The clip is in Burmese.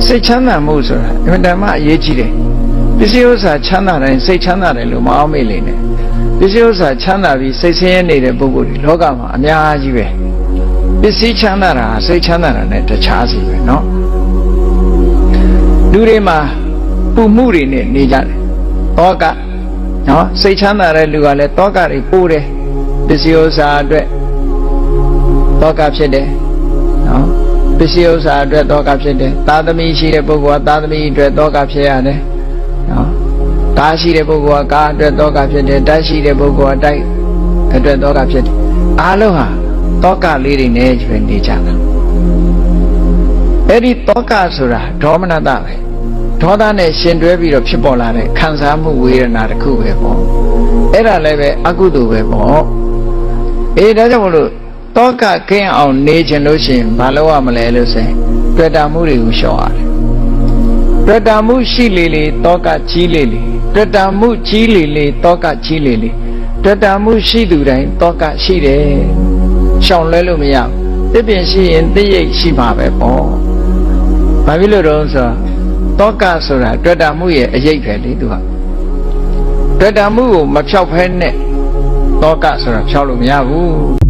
စိတ်ချမ်းသာမှုဆိုတာအမှန်တမ်းအရေးကြီးတယ်ပစ္စည်းဥစ္စာချမ်းသာတိုင်းစိတ်ချမ်းသာတယ်လို့မအောင်မေ့လိမ့်နဲ့ပစ္စည်းဥစ္စာချမ်းသာပြီးစိတ်ဆင်းရဲနေတဲ့ပုဂ္ဂိုလ်တွေလောကမှာအများကြီးပဲပစ္စည်းချမ်းသာတာစိတ်ချမ်းသာတာနဲ့တခြားစီပဲเนาะလူတွေမှာပူမှုတွေနဲ့နေကြတယ်တောကเนาะစိတ်ချမ်းသာတဲ့လူကလည်းတောကတွေပိုးတယ်ပစ္စည်းဥစ္စာအတွက်တောကဖြစ်တယ်เนาะပစ္စည်းဥစ္စာအတွက်တောကဖြစ်တယ်သာသမီရှိတဲ့ပုဂ္ဂိုလ်ကသာသမီအတွက်တောကဖြစ်ရတယ်နော်ကားရှိတဲ့ပုဂ္ဂိုလ်ကကားအတွက်တောကဖြစ်တယ်တိုက်ရှိတဲ့ပုဂ္ဂိုလ်ကတိုက်အတွက်တောကဖြစ်တယ်အားလုံးဟာတောကလေးတွေနဲ့ပဲနေကြတာအဲ့ဒီတောကဆိုတာဒေါမနတပဲဒေါသနဲ့ရှင်တွဲပြီးတော့ဖြစ်ပေါ်လာတဲ့ခံစားမှုဝေဒနာတစ်ခုပဲပေါ့အဲ့ဒါလည်းပဲအကုသိုလ်ပဲပေါ့အေးဒါကြောင့်မလို့တောကကင်းအောင်နေခြင်းလို့ရှိရင်ဘာလို့ရမလဲလို့ဆိုရင်တွေ့တာမှုတွေကိုရှောင်ရတယ်တွေ့တာမှုရှိလေလေတောကကြီးလေလေတွေ့တာမှုကြီးလေလေတောကကြီးလေလေတွေ့တာမှုရှိသူတိုင်းတောကရှိတယ်ရှောင်လဲလို့မရဘူးတစ်ပင်ရှိရင်တစ်ရိပ်ရှိမှာပဲပေါ့ဘာဖြစ်လို့တော့ဆိုတောကဆိုတာတွေ့တာမှုရဲ့အရေးပဲလေသူကတွေ့တာမှုကိုမဖြောက်ဖဲနဲ့တောကဆိုတာဖြောက်လို့မရဘူး